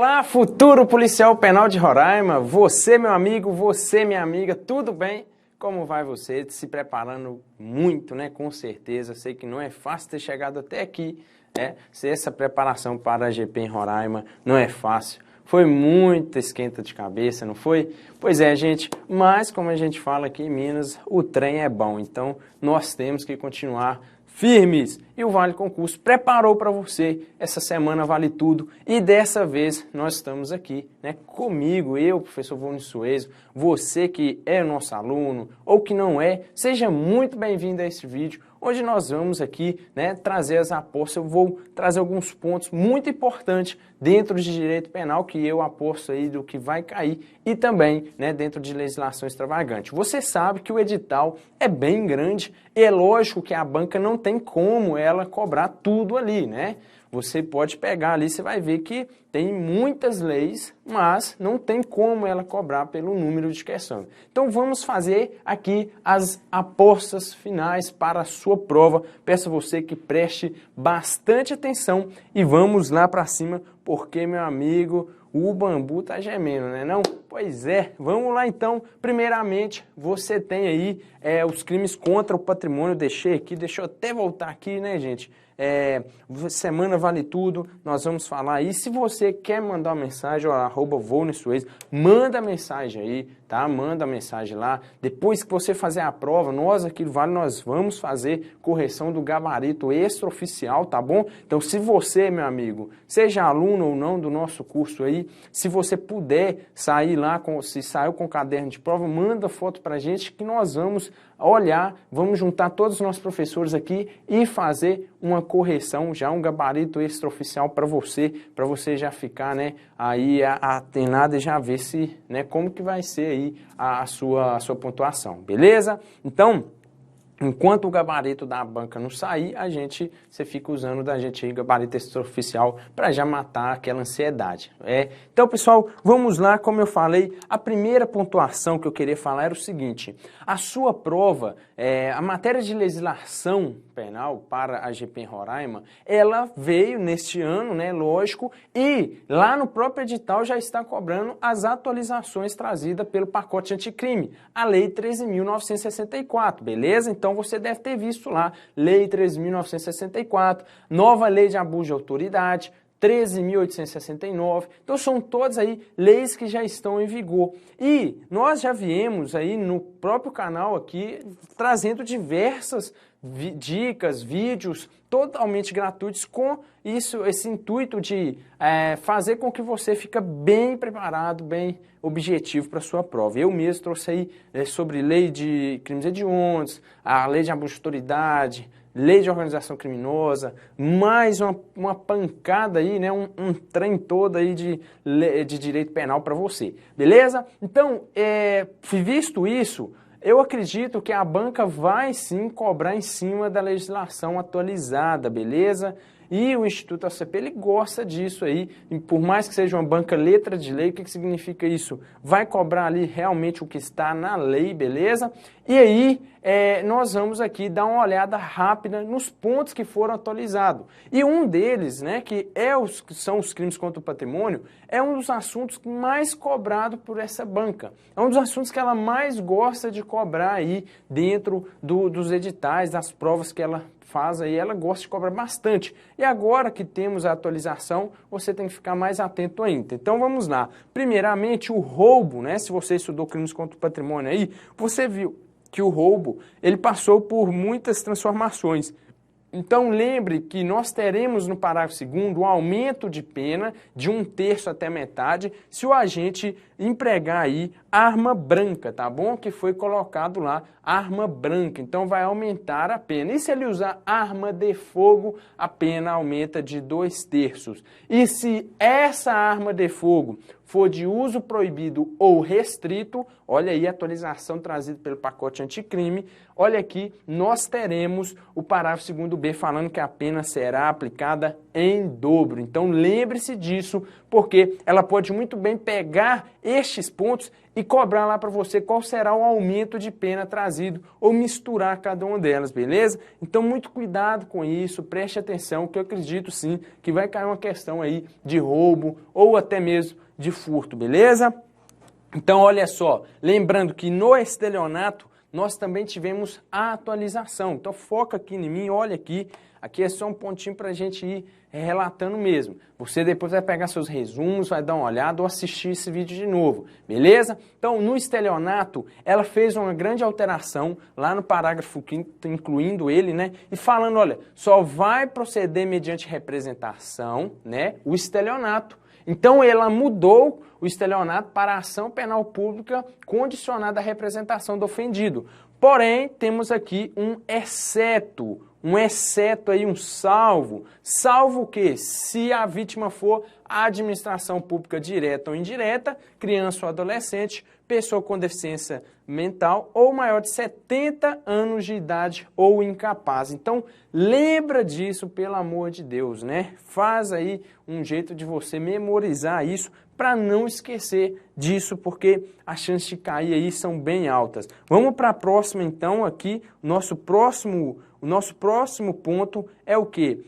Olá, futuro policial penal de Roraima, você meu amigo, você minha amiga, tudo bem? Como vai você? Se preparando muito, né? Com certeza, sei que não é fácil ter chegado até aqui, né? Se essa preparação para a GP em Roraima não é fácil, foi muita esquenta de cabeça, não foi? Pois é, gente, mas como a gente fala aqui em Minas, o trem é bom, então nós temos que continuar firmes. E o Vale Concurso preparou para você essa semana Vale Tudo e dessa vez nós estamos aqui, né, comigo, eu, professor Vônio Suezo, você que é nosso aluno ou que não é, seja muito bem-vindo a esse vídeo. Hoje nós vamos aqui, né, trazer as apostas, eu vou trazer alguns pontos muito importantes dentro de direito penal que eu aposto aí do que vai cair e também, né, dentro de legislação extravagante. Você sabe que o edital é bem grande e é lógico que a banca não tem como ela cobrar tudo ali, né? Você pode pegar ali, você vai ver que tem muitas leis, mas não tem como ela cobrar pelo número de questões. Então vamos fazer aqui as apostas finais para a sua prova. Peço a você que preste bastante atenção e vamos lá para cima, porque, meu amigo, o bambu tá gemendo, né não? Pois é, vamos lá então. Primeiramente, você tem aí os crimes contra o patrimônio. Deixei aqui, deixa eu até voltar aqui, né, gente? Semana Vale Tudo, nós vamos falar aí. Se você quer mandar uma mensagem, @VônioSuezo, manda mensagem aí, tá? Manda mensagem lá. Depois que você fazer a prova, nós aqui do Vale, nós vamos fazer correção do gabarito extraoficial, tá bom? Então, se você, meu amigo, seja aluno ou não do nosso curso aí, se você puder sair lá, se saiu com o caderno de prova, manda foto pra gente que nós vamos olhar, vamos juntar todos os nossos professores aqui e fazer uma correção, já um gabarito extraoficial para você já ficar, né, aí atenado e já ver se, né, como que vai ser aí a sua pontuação, beleza? Então, enquanto o gabarito da banca não sair, você fica usando da gente aí gabarito extraoficial para já matar aquela ansiedade. Então, pessoal, vamos lá. Como eu falei, a primeira pontuação que eu queria falar era o seguinte: a sua prova, a matéria de legislação penal para a GP em Roraima, ela veio neste ano, né, lógico, e lá no próprio edital já está cobrando as atualizações trazidas pelo pacote anticrime, a Lei 13.964, beleza? Então você deve ter visto lá, Lei 13.964, nova Lei de Abuso de Autoridade, 13.869, então são todas aí leis que já estão em vigor. E nós já viemos aí no próprio canal aqui trazendo diversas dicas, vídeos totalmente gratuitos com esse intuito de fazer com que você fique bem preparado, bem objetivo para a sua prova. Eu mesmo trouxe aí sobre lei de crimes hediondos, a lei de abuso de autoridade, lei de organização criminosa, mais uma pancada aí, né, um trem todo aí de direito penal para você, beleza? Então, visto isso, eu acredito que a banca vai sim cobrar em cima da legislação atualizada, beleza? E o Instituto ACP, ele gosta disso aí, e por mais que seja uma banca letra de lei, o que significa isso? Vai cobrar ali realmente o que está na lei, beleza? E aí, nós vamos aqui dar uma olhada rápida nos pontos que foram atualizados. E um deles, né, que são os crimes contra o patrimônio, é um dos assuntos mais cobrados por essa banca. É um dos assuntos que ela mais gosta de cobrar aí dentro dos editais, das provas que ela faz aí, ela gosta de cobrar bastante. E agora que temos a atualização, você tem que ficar mais atento ainda. Então vamos lá. Primeiramente, o roubo, né? Se você estudou crimes contra o patrimônio aí, você viu que o roubo, ele passou por muitas transformações. Então lembre que nós teremos no parágrafo 2º um aumento de pena de 1/3 até metade se o agente empregar aí arma branca, tá bom? Que foi colocado lá, arma branca, então vai aumentar a pena. E se ele usar arma de fogo, a pena aumenta de 2/3. E se essa arma de fogo for de uso proibido ou restrito, olha aí a atualização trazida pelo pacote anticrime, olha aqui, nós teremos o parágrafo 2º B falando que a pena será aplicada em dobro. Então lembre-se disso, porque ela pode muito bem pegar estes pontos e cobrar lá para você qual será o aumento de pena trazido ou misturar cada uma delas, beleza? Então muito cuidado com isso, preste atenção, que eu acredito sim que vai cair uma questão aí de roubo ou até mesmo de furto, beleza? Então olha só, lembrando que no estelionato nós também tivemos a atualização. Então foca aqui em mim, olha aqui, aqui é só um pontinho para a gente ir relatando mesmo. Você depois vai pegar seus resumos, vai dar uma olhada ou assistir esse vídeo de novo, beleza? Então no estelionato, ela fez uma grande alteração lá no parágrafo 5º, incluindo ele, né? E falando, olha, só vai proceder mediante representação, né? O estelionato. Então ela mudou o estelionato para a ação penal pública condicionada à representação do ofendido. Porém, temos aqui um exceto aí, um salvo. Salvo o quê? Se a vítima for a administração pública direta ou indireta, criança ou adolescente, pessoa com deficiência mental ou maior de 70 anos de idade ou incapaz. Então, lembra disso, pelo amor de Deus, né? Faz aí um jeito de você memorizar isso para não esquecer disso, porque as chances de cair aí são bem altas. Vamos para a próxima, então, aqui. O nosso próximo ponto é o quê?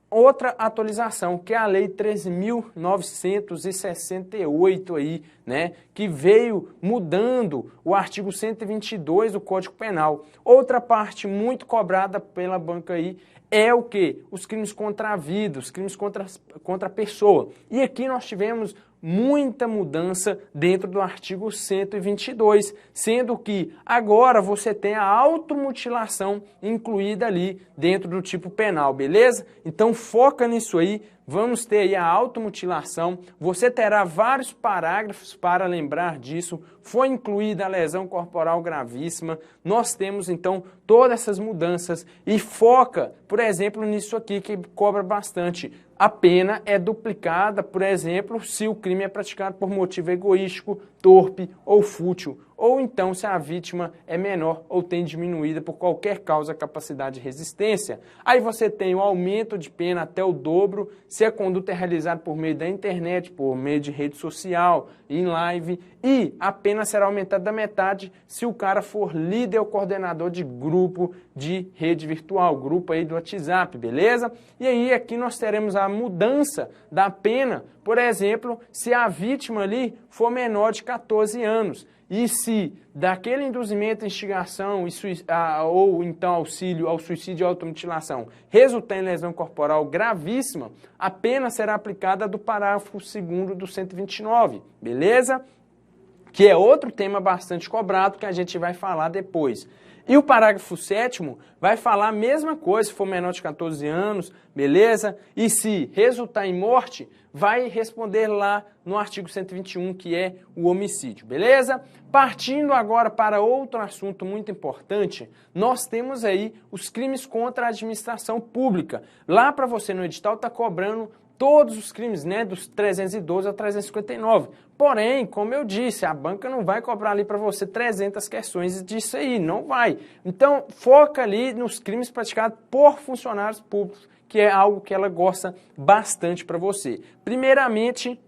Outra atualização, que é a Lei 13.968 aí, né, que veio mudando o artigo 122 do Código Penal. Outra parte muito cobrada pela banca aí é o quê? Os crimes contra a vida, os crimes contra a pessoa. E aqui nós tivemos muita mudança dentro do artigo 122, sendo que agora você tem a automutilação incluída ali dentro do tipo penal, beleza? Então foca nisso aí, vamos ter aí a automutilação, você terá vários parágrafos para lembrar disso, foi incluída a lesão corporal gravíssima, nós temos então todas essas mudanças e foca, por exemplo, nisso aqui que cobra bastante. A pena é duplicada, por exemplo, se o crime é praticado por motivo egoístico, torpe ou fútil, ou então se a vítima é menor ou tem diminuída por qualquer causa a capacidade de resistência. Aí você tem o aumento de pena até o dobro se a conduta é realizada por meio da internet, por meio de rede social, em live, e a pena será aumentada da metade se o cara for líder ou coordenador de grupo de rede virtual, grupo aí do WhatsApp, beleza? E aí aqui nós teremos a mudança da pena, por exemplo, se a vítima ali for menor de 14 anos. E se daquele induzimento, instigação ou então auxílio ao suicídio e automutilação resultar em lesão corporal gravíssima, a pena será aplicada do parágrafo 2º do 129, beleza? Que é outro tema bastante cobrado que a gente vai falar depois. E o parágrafo 7º vai falar a mesma coisa, se for menor de 14 anos, beleza? E se resultar em morte, vai responder lá no artigo 121, que é o homicídio, beleza? Partindo agora para outro assunto muito importante, nós temos aí os crimes contra a administração pública. Lá para você no edital está cobrando todos os crimes, né, dos 312 ao 359. Porém, como eu disse, a banca não vai cobrar ali para você 300 questões disso aí, não vai. Então, foca ali nos crimes praticados por funcionários públicos, que é algo que ela gosta bastante para você. Primeiramente,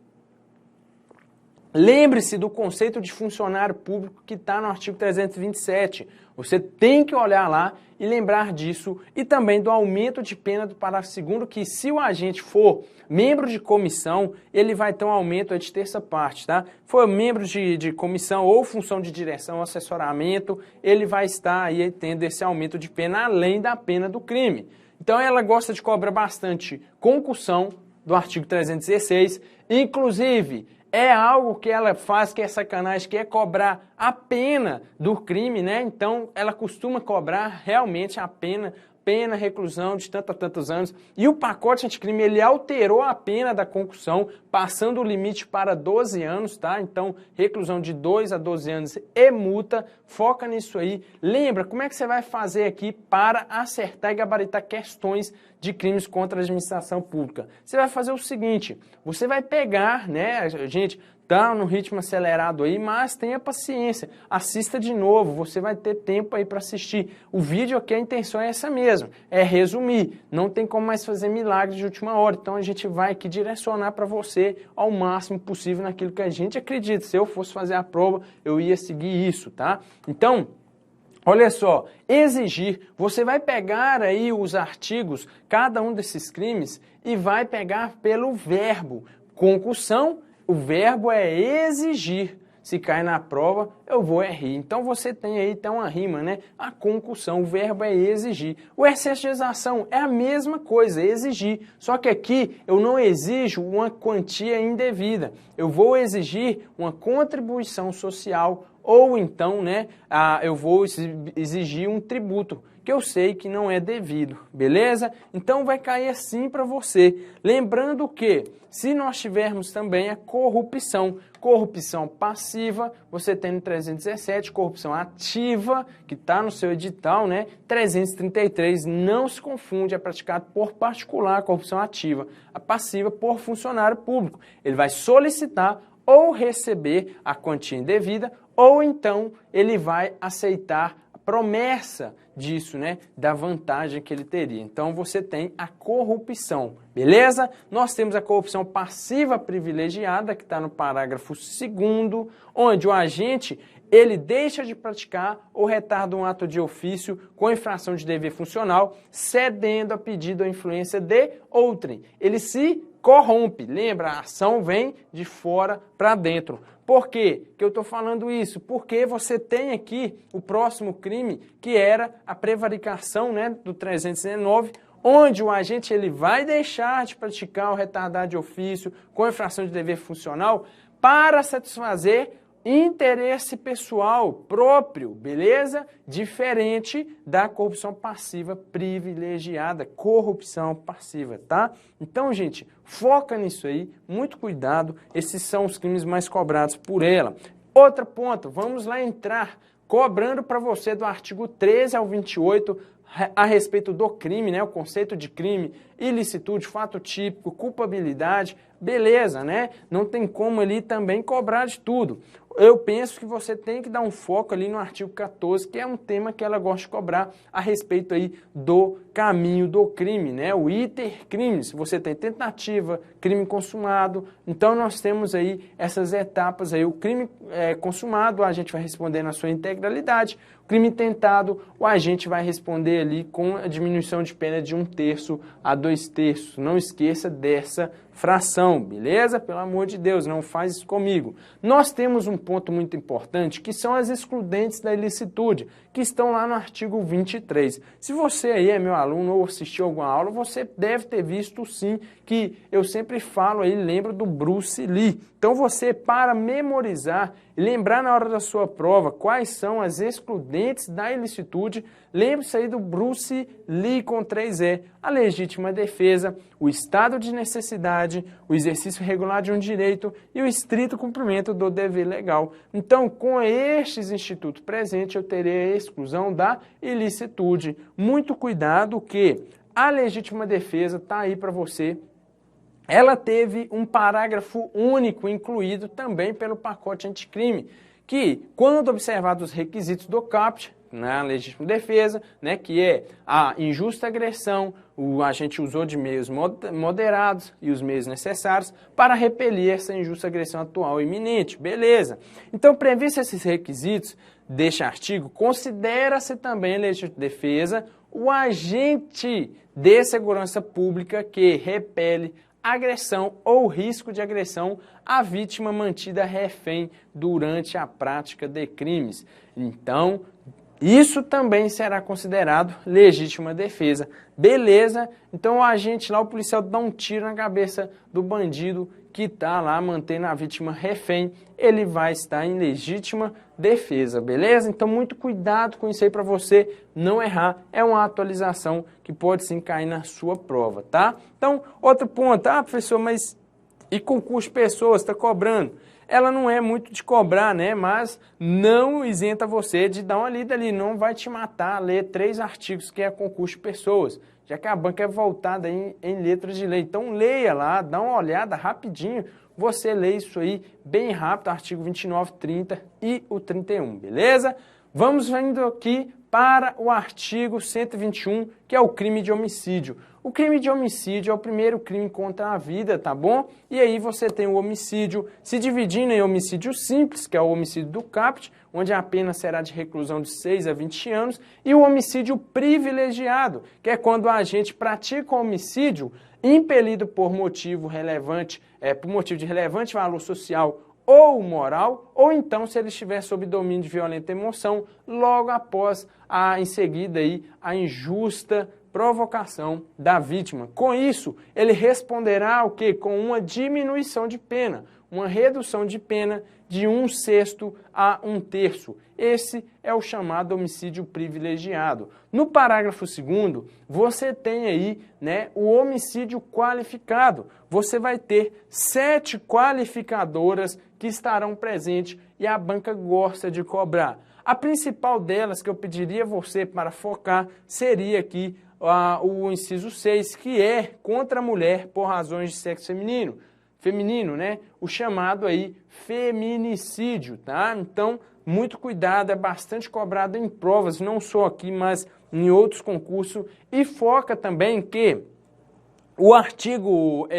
lembre-se do conceito de funcionário público que está no artigo 327. Você tem que olhar lá e lembrar disso e também do aumento de pena do parágrafo 2º, que se o agente for membro de comissão, ele vai ter um aumento de terça parte, tá? For membro de comissão ou função de direção, assessoramento, ele vai estar aí tendo esse aumento de pena além da pena do crime. Então ela gosta de cobrar bastante concussão do artigo 316, inclusive é algo que ela faz que é sacanagem, que é cobrar a pena do crime, né? Então, ela costuma cobrar realmente a pena reclusão de tantos a tantos anos. E o pacote anticrime, ele alterou a pena da concussão, passando o limite para 12 anos, tá? Então, reclusão de 2 a 12 anos e multa. Foca nisso aí. Lembra, como é que você vai fazer aqui para acertar e gabaritar questões de crimes contra a administração pública? Você vai fazer o seguinte, você vai pegar, né, gente, tá no ritmo acelerado aí, mas tenha paciência, assista de novo, você vai ter tempo aí para assistir. O vídeo aqui, a intenção é essa mesmo, é resumir, não tem como mais fazer milagre de última hora, então a gente vai aqui direcionar para você ao máximo possível naquilo que a gente acredita. Se eu fosse fazer a prova, eu ia seguir isso, tá? Então, olha só, exigir, você vai pegar aí os artigos, cada um desses crimes, e vai pegar pelo verbo. Concussão, o verbo é exigir. Se cai na prova, eu vou rir. Então você tem aí então uma rima, né? A concussão, o verbo é exigir. O excesso de exação é a mesma coisa, exigir. Só que aqui eu não exijo uma quantia indevida. Eu vou exigir uma contribuição social ou então, né, eu vou exigir um tributo, que eu sei que não é devido, beleza? Então vai cair assim para você. Lembrando que, se nós tivermos também a corrupção passiva, você tem no 317, corrupção ativa, que está no seu edital, né? 333, não se confunde, é praticado por particular a corrupção ativa. A passiva por funcionário público. Ele vai solicitar ou receber a quantia indevida, ou então ele vai aceitar a promessa disso, né, da vantagem que ele teria. Então você tem a corrupção, beleza? Nós temos a corrupção passiva privilegiada, que está no parágrafo 2º, onde o agente ele deixa de praticar ou retarda um ato de ofício com infração de dever funcional, cedendo a pedido ou influência de outrem. Ele se corrompe. Lembra, a ação vem de fora para dentro. Por quê que eu estou falando isso? Porque você tem aqui o próximo crime, que era a prevaricação, né, do 319, onde o agente ele vai deixar de praticar ou retardar de ofício com infração de dever funcional para satisfazer interesse pessoal próprio, beleza? Diferente da corrupção passiva privilegiada, corrupção passiva, tá? Então, gente, foca nisso aí, muito cuidado, esses são os crimes mais cobrados por ela. Outro ponto, vamos lá entrar cobrando para você do artigo 13 ao 28, a respeito do crime, né? O conceito de crime, ilicitude, fato típico, culpabilidade, beleza, né? Não tem como ali também cobrar de tudo. Eu penso que você tem que dar um foco ali no artigo 14, que é um tema que ela gosta de cobrar a respeito aí do caminho do crime, né? O iter crimes, você tem tentativa, crime consumado, então nós temos aí essas etapas aí. O crime consumado, a gente vai responder na sua integralidade. O crime tentado, o agente vai responder ali com a diminuição de pena de 1/3 a 2/3. Não esqueça dessa fração, beleza? Pelo amor de Deus, não faz isso comigo. Nós temos um ponto muito importante, que são as excludentes da ilicitude, que estão lá no artigo 23. Se você aí é meu aluno ou assistiu alguma aula, você deve ter visto sim, que eu sempre falo aí, lembro do Bruce Lee. Então você, para memorizar e lembrar na hora da sua prova quais são as excludentes da ilicitude, lembre-se aí do Bruce Lee com 3E, a legítima defesa, o estado de necessidade, o exercício regular de um direito e o estrito cumprimento do dever legal. Então, com estes institutos presentes, eu terei a exclusão da ilicitude. Muito cuidado que a legítima defesa está aí para você. Ela teve um parágrafo único incluído também pelo pacote anticrime, que, quando observados os requisitos do CAPT, na legítima defesa, né, que é a injusta agressão, o agente usou de meios moderados e os meios necessários para repelir essa injusta agressão atual e iminente. Beleza. Então, previstos esses requisitos deste artigo, considera-se também legítima defesa o agente de segurança pública que repele agressão ou risco de agressão à vítima mantida refém durante a prática de crimes. Então, isso também será considerado legítima defesa. Beleza? Então o agente lá, o policial, dá um tiro na cabeça do bandido que está lá mantendo a vítima refém. Ele vai estar em legítima defesa, beleza? Então muito cuidado com isso aí para você não errar. É uma atualização que pode sim cair na sua prova, tá? Então, outro ponto. Ah, professor, mas e concurso de pessoas, está cobrando? Ela não é muito de cobrar, né? Mas não isenta você de dar uma lida ali. Não vai te matar ler 3 artigos que é concurso de pessoas, já que a banca é voltada em letras de lei. Então leia lá, dá uma olhada rapidinho. você lê isso aí bem rápido, artigo 29, 30 e o 31, beleza? Vamos indo aqui para o artigo 121, que é o crime de homicídio. O crime de homicídio é o primeiro crime contra a vida, tá bom? E aí você tem o homicídio se dividindo em homicídio simples, que é o homicídio do caput, onde a pena será de reclusão de 6 a 20 anos, e o homicídio privilegiado, que é quando o agente pratica o homicídio impelido por motivo relevante, por motivo de relevante valor social ou moral, ou então se ele estiver sob domínio de violenta emoção, logo após em seguida aí, a injusta provocação da vítima. Com isso, ele responderá o quê? Com uma diminuição de pena, uma redução de pena de 1/6 a 1/3. Esse é o chamado homicídio privilegiado. No parágrafo 2º, você tem aí, né, o homicídio qualificado. Você vai ter 7 qualificadoras que estarão presentes e a banca gosta de cobrar. A principal delas que eu pediria a você para focar seria aqui o inciso 6, que é contra a mulher por razões de sexo feminino, né? O chamado aí feminicídio, tá? Então, muito cuidado, é bastante cobrado em provas, não só aqui, mas em outros concursos. E foca também que o artigo,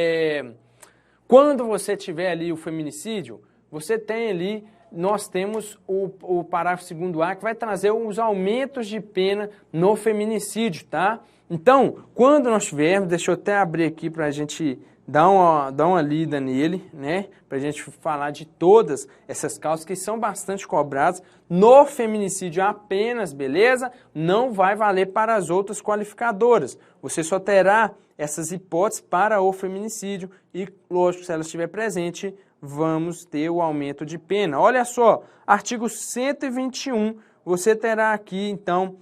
quando você tiver ali o feminicídio, você tem ali, nós temos o parágrafo 2º-A, que vai trazer os aumentos de pena no feminicídio, tá? Então, quando nós tivermos, deixa eu até abrir aqui para a gente dar uma lida nele, né? Para a gente falar de todas essas causas que são bastante cobradas. No feminicídio apenas, beleza? Não vai valer para as outras qualificadoras. Você só terá essas hipóteses para o feminicídio e, lógico, se ela estiver presente, vamos ter o aumento de pena. Olha só, artigo 121, você terá aqui, então,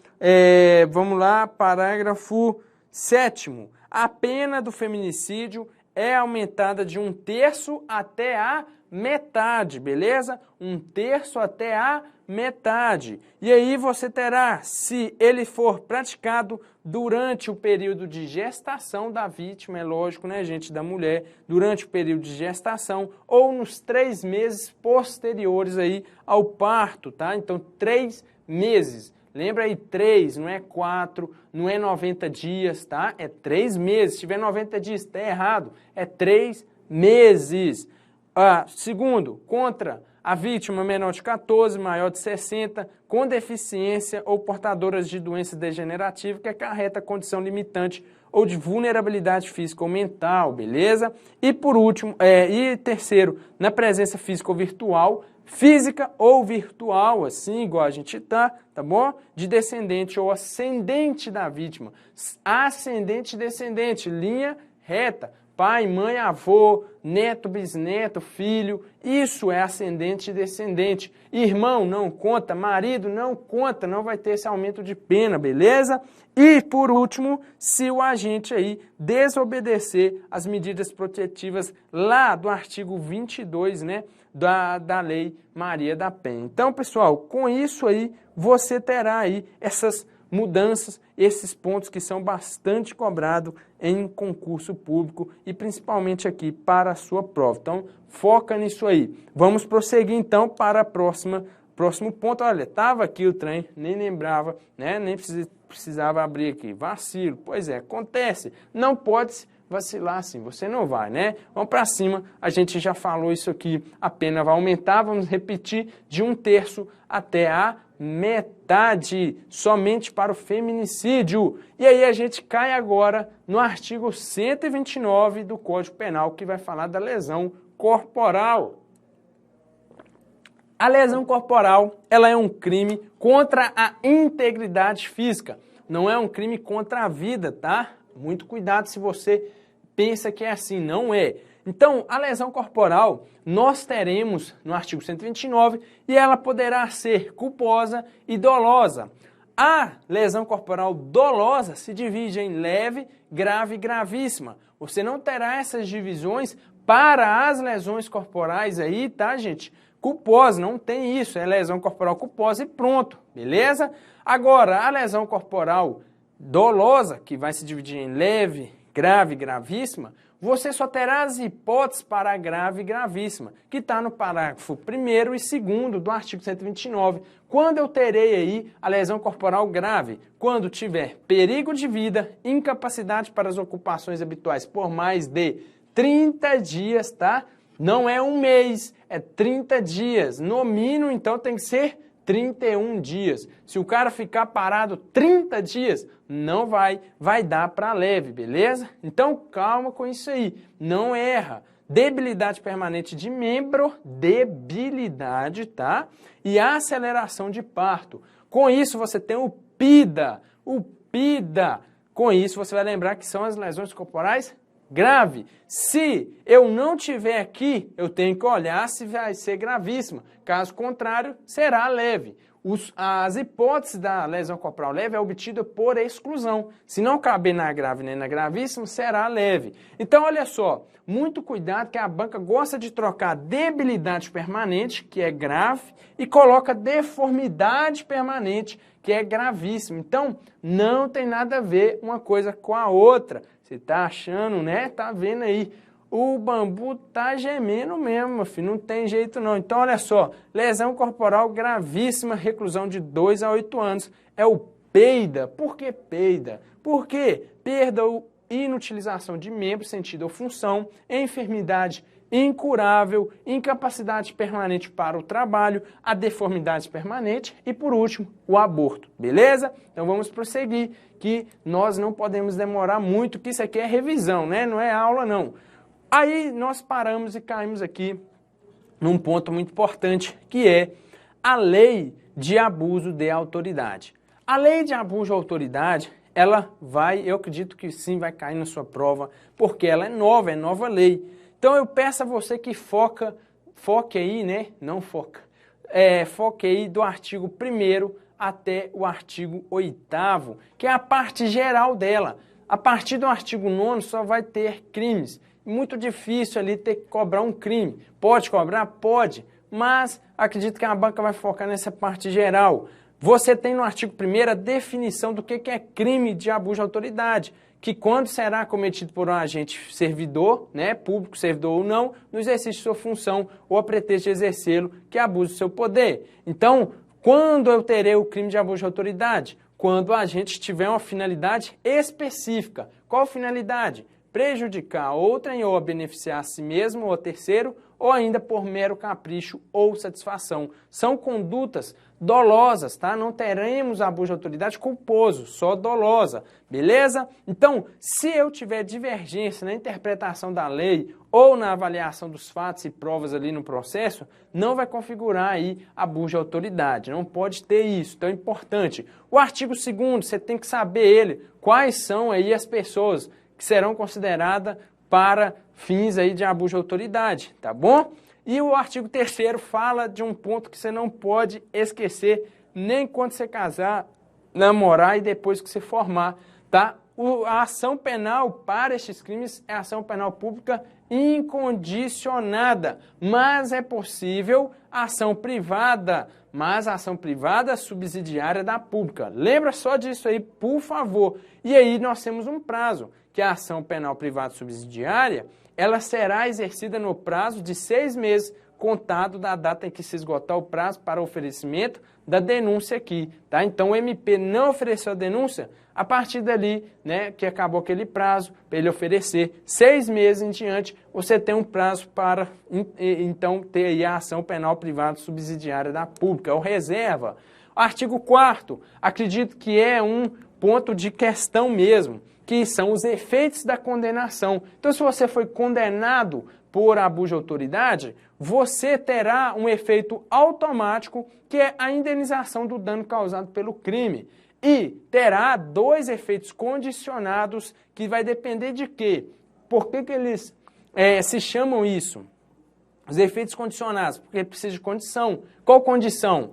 vamos lá, parágrafo 7º. A pena do feminicídio é aumentada de 1/3 até a metade, beleza? 1/3 até a metade. E aí você terá, se ele for praticado durante o período de gestação da vítima, é lógico, né, gente, da mulher, durante o período de gestação ou nos 3 meses posteriores aí ao parto, tá? Então, 3 meses. Lembra aí, 3, não é 4, não é 90 dias, tá? É 3 meses. Se tiver 90 dias, está errado. É 3 meses. Segundo, contra a vítima menor de 14, maior de 60, com deficiência ou portadoras de doença degenerativa que acarreta condição limitante ou de vulnerabilidade física ou mental, beleza? E por último, terceiro, na presença física ou virtual, assim, igual a gente tá bom? De descendente ou ascendente da vítima. Ascendente e descendente, linha reta. Pai, mãe, avô, neto, bisneto, filho, isso é ascendente e descendente. Irmão não conta, marido não conta, não vai ter esse aumento de pena, beleza? E, por último, se o agente aí desobedecer as medidas protetivas lá do artigo 22, né, da Lei Maria da Penha. Então, pessoal, com isso aí, você terá aí essas mudanças, esses pontos que são bastante cobrados em concurso público e principalmente aqui para a sua prova. Então, foca nisso aí. Vamos prosseguir então para a próximo ponto. Olha, estava aqui o trem, nem lembrava, né? Nem precisava abrir aqui. Vacilo. Pois é, acontece. Não pode vacilar assim, você não vai, né? Vamos para cima, a gente já falou isso aqui, a pena vai aumentar, vamos repetir, de 1/3 até a metade, somente para o feminicídio. E aí a gente cai agora no artigo 129 do Código Penal, que vai falar da lesão corporal. A lesão corporal, ela é um crime contra a integridade física, não é um crime contra a vida, tá? Muito cuidado se você pensa que é assim, não é. Então, a lesão corporal, nós teremos no artigo 129 e ela poderá ser culposa e dolosa. A lesão corporal dolosa se divide em leve, grave e gravíssima. Você não terá essas divisões para as lesões corporais aí, tá, gente? Culposa, não tem isso, é lesão corporal culposa e pronto, beleza? Agora, a lesão corporal dolosa, que vai se dividir em leve, grave e gravíssima, você só terá as hipóteses para a grave e gravíssima, que está no parágrafo 1º e 2º do artigo 129. Quando eu terei aí a lesão corporal grave? Quando tiver perigo de vida, incapacidade para as ocupações habituais por mais de 30 dias, tá? Não é um mês, é 30 dias. No mínimo, então, tem que ser 31 dias. Se o cara ficar parado 30 dias, não vai dar para leve, beleza? Então, calma com isso aí, não erra. Debilidade permanente de membro, debilidade, tá? E aceleração de parto. Com isso, você tem o PIDA, Com isso, você vai lembrar que são as lesões corporais grave. Se eu não tiver aqui, eu tenho que olhar se vai ser gravíssima. Caso contrário, será leve. As hipóteses da lesão corporal leve é obtida por exclusão. Se não caber na grave nem na gravíssima, será leve. Então, olha só, muito cuidado que a banca gosta de trocar debilidade permanente, que é grave, e coloca deformidade permanente, que é gravíssima. Então, não tem nada a ver uma coisa com a outra. Você tá achando, né? Tá vendo aí? O bambu tá gemendo mesmo, meu filho. Não tem jeito não. Então, olha só. Lesão corporal gravíssima, reclusão de 2 a 8 anos. É o PEIDA. Por que PEIDA? Porque perda ou inutilização de membro, sentido ou função, enfermidade incurável, incapacidade permanente para o trabalho, a deformidade permanente e, por último, o aborto. Beleza? Então, vamos prosseguir, que nós não podemos demorar muito, que isso aqui é revisão, né? Não é aula, não. Aí, nós paramos e caímos aqui num ponto muito importante, que é a lei de abuso de autoridade. A lei de abuso de autoridade, ela vai, eu acredito que sim, vai cair na sua prova, porque ela é nova lei. Então eu peço a você que foque aí, né? Não foca. Foque aí do artigo 1º até o artigo 8º, que é a parte geral dela. A partir do artigo 9º só vai ter crimes. Muito difícil ali ter que cobrar um crime. Pode cobrar? Pode. Mas acredito que a banca vai focar nessa parte geral. Você tem no artigo 1º a definição do que é crime de abuso de autoridade, que quando será cometido por um agente servidor, né, público, servidor ou não, no exercício de sua função ou a pretexto de exercê-lo, que abusa do seu poder. Então, quando eu terei o crime de abuso de autoridade? Quando o agente tiver uma finalidade específica. Qual finalidade? Prejudicar outrem ou a beneficiar a si mesmo ou a terceiro, ou ainda por mero capricho ou satisfação. São condutas dolosas, tá? Não teremos abuso de autoridade culposo, só dolosa, beleza? Então, se eu tiver divergência na interpretação da lei ou na avaliação dos fatos e provas ali no processo, não vai configurar aí abuso de autoridade, não pode ter isso, então é importante. O artigo 2º, você tem que saber ele, quais são aí as pessoas que serão consideradas para fins aí de abuso de autoridade, tá bom? E o artigo 3º fala de um ponto que você não pode esquecer nem quando você casar, namorar e depois que você formar, tá? A ação penal para estes crimes é ação penal pública incondicionada, mas é possível ação privada, mas a ação privada subsidiária da pública. Lembra só disso aí, por favor. E aí nós temos um prazo, que a ação penal privada subsidiária, ela será exercida no prazo de 6 meses, contado da data em que se esgotar o prazo para oferecimento da denúncia aqui, tá? Então o MP não ofereceu a denúncia, a partir dali, né, que acabou aquele prazo, para ele oferecer 6 meses em diante, você tem um prazo para, então, ter aí a ação penal privada subsidiária da pública, ou reserva. Artigo 4º, acredito que é um ponto de questão mesmo, que são os efeitos da condenação. Então, se você foi condenado por abuso de autoridade, você terá um efeito automático, que é a indenização do dano causado pelo crime. E terá 2 efeitos condicionados, que vai depender de quê? Por que eles se chamam isso? Os efeitos condicionados, porque precisa de condição. Qual condição?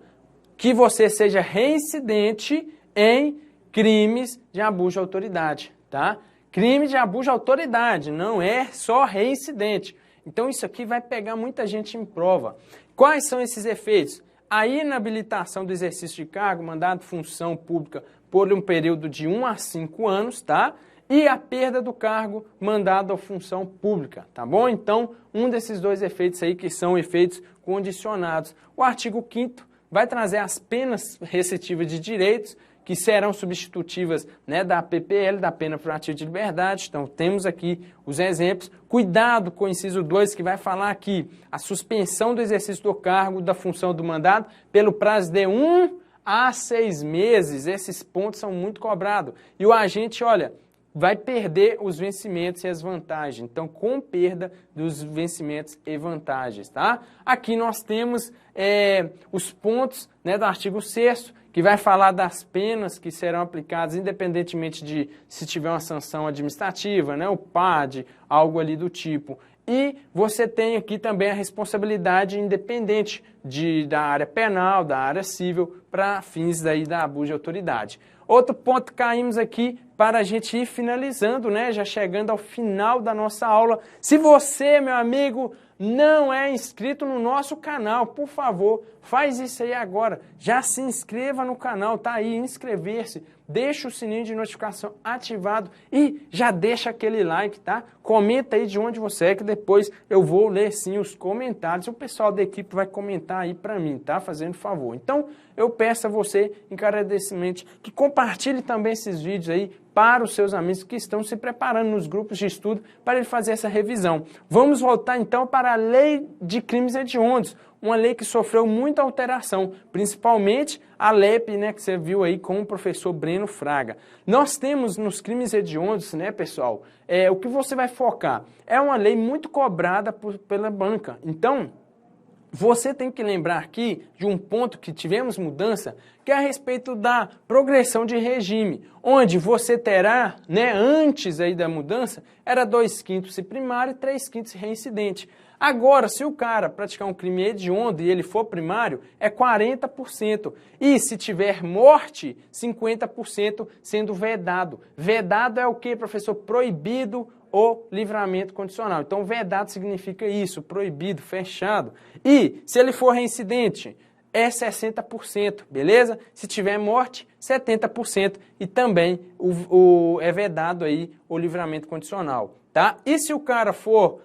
Que você seja reincidente em crimes de abuso de autoridade, tá? Crime de abuso de autoridade, não é só reincidente. Então isso aqui vai pegar muita gente em prova. Quais são esses efeitos? A inabilitação do exercício de cargo, mandato, função pública por um período de 1 a 5 anos, tá? e a perda do cargo, mandado à função pública, tá bom? Então, um desses dois efeitos aí que são efeitos condicionados. O artigo 5º vai trazer as penas restritivas de direitos, que serão substitutivas, né, da PPL, da pena privativa de liberdade. Então, temos aqui os exemplos. Cuidado com o inciso 2, que vai falar aqui a suspensão do exercício do cargo, da função do mandado, pelo prazo de 1 a 6 meses. Esses pontos são muito cobrados. E o agente, olha, vai perder os vencimentos e as vantagens. Então, com perda dos vencimentos e vantagens, tá? Aqui nós temos os pontos, né, do artigo 6º, que vai falar das penas que serão aplicadas independentemente de se tiver uma sanção administrativa, né, o PAD, algo ali do tipo. E você tem aqui também a responsabilidade independente da área penal, da área civil, para fins daí da abuso de autoridade. Outro ponto, caímos aqui para a gente ir finalizando, né, já chegando ao final da nossa aula. Se você, meu amigo, não é inscrito no nosso canal, por favor, faz isso aí agora. Já se inscreva no canal, tá aí, inscrever-se, deixa o sininho de notificação ativado e já deixa aquele like, tá? Comenta aí de onde você é, que depois eu vou ler sim os comentários. O pessoal da equipe vai comentar aí para mim, tá? Fazendo favor. Então, eu peço a você, encarecidamente, que compartilhe também esses vídeos aí para os seus amigos que estão se preparando nos grupos de estudo para ele fazer essa revisão. Vamos voltar então para a Lei de Crimes Hediondos, uma lei que sofreu muita alteração, principalmente a LEP, né, que você viu aí com o professor Breno Fraga. Nós temos nos crimes hediondos, né, pessoal, o que você vai focar é uma lei muito cobrada pela banca. Então, você tem que lembrar aqui de um ponto que tivemos mudança, que é a respeito da progressão de regime, onde você terá, né, antes aí da mudança, era 2/5 se primário e 3/5 se reincidente. Agora, se o cara praticar um crime hediondo e ele for primário, é 40%. E se tiver morte, 50% sendo vedado. Vedado é o que, professor? Proibido o livramento condicional. Então, vedado significa isso, proibido, fechado. E se ele for reincidente, é 60%, beleza? Se tiver morte, 70%. E também é vedado aí o livramento condicional, tá? E se o cara for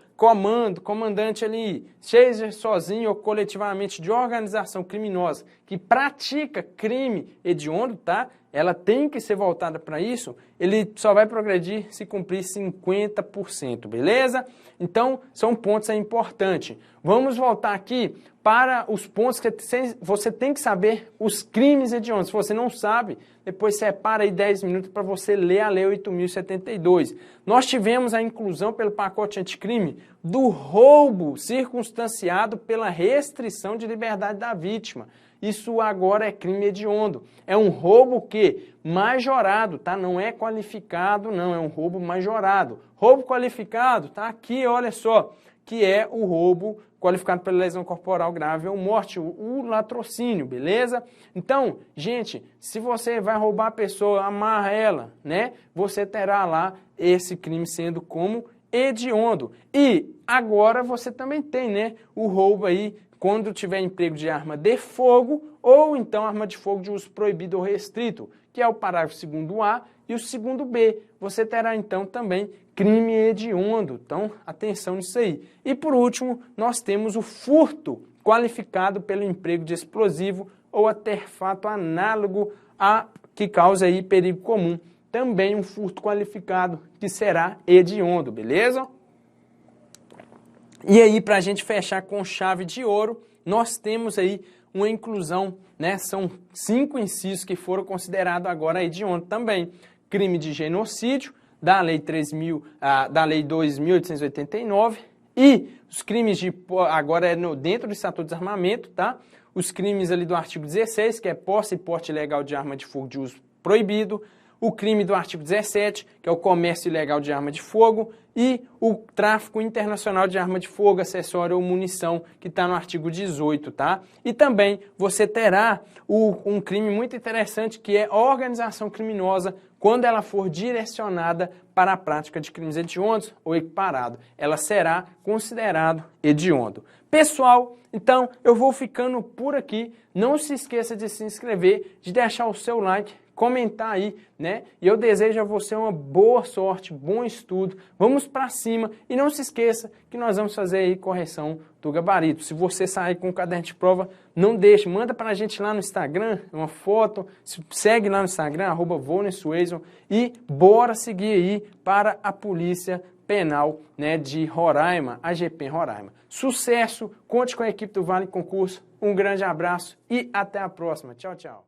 comandante ali, seja sozinho ou coletivamente de organização criminosa que pratica crime hediondo, tá? Ela tem que ser voltada para isso, ele só vai progredir se cumprir 50%, beleza? Então, são pontos importantes. Vamos voltar aqui para os pontos que você tem que saber os crimes hediondos. Se você não sabe, depois separa aí 10 minutos para você ler a Lei 8.072. Nós tivemos a inclusão pelo pacote anticrime do roubo circunstanciado pela restrição de liberdade da vítima. Isso agora é crime hediondo. É um roubo que majorado, tá? Não é qualificado, não, é um roubo majorado. Roubo qualificado, tá aqui, olha só, que é o roubo qualificado pela lesão corporal grave ou morte, o latrocínio, beleza? Então, gente, se você vai roubar a pessoa, amarra ela, né? Você terá lá esse crime sendo como hediondo. E agora você também tem, né, o roubo aí, quando tiver emprego de arma de fogo ou então arma de fogo de uso proibido ou restrito, que é o parágrafo 2º-A e o 2º-B. Você terá então também crime hediondo. Então, atenção nisso aí. E por último, nós temos o furto qualificado pelo emprego de explosivo ou artefato análogo a que causa aí perigo comum. Também um furto qualificado que será hediondo, beleza? E aí, para a gente fechar com chave de ouro, nós temos aí uma inclusão, né? São 5 incisos que foram considerados agora hediondo também. Crime de genocídio, da Lei 2.889, e os crimes de, agora é dentro do Estatuto de Desarmamento, tá? Os crimes ali do artigo 16, que é posse e porte ilegal de arma de fogo de uso proibido, o crime do artigo 17, que é o comércio ilegal de arma de fogo, e o tráfico internacional de arma de fogo, acessório ou munição, que está no artigo 18, tá? E também você terá um crime muito interessante, que é a organização criminosa, quando ela for direcionada para a prática de crimes hediondos ou equiparado. Ela será considerado hediondo. Pessoal, então eu vou ficando por aqui. Não se esqueça de se inscrever, de deixar o seu like, comentar aí, né? E eu desejo a você uma boa sorte, bom estudo, vamos para cima e não se esqueça que nós vamos fazer aí correção do gabarito. Se você sair com o caderno de prova, não deixe, manda para a gente lá no Instagram, uma foto, segue lá no Instagram, @VolneySuason, e bora seguir aí para a Polícia Penal, né, de Roraima, a GP Roraima. Sucesso, conte com a equipe do Vale Concurso, um grande abraço e até a próxima. Tchau, tchau.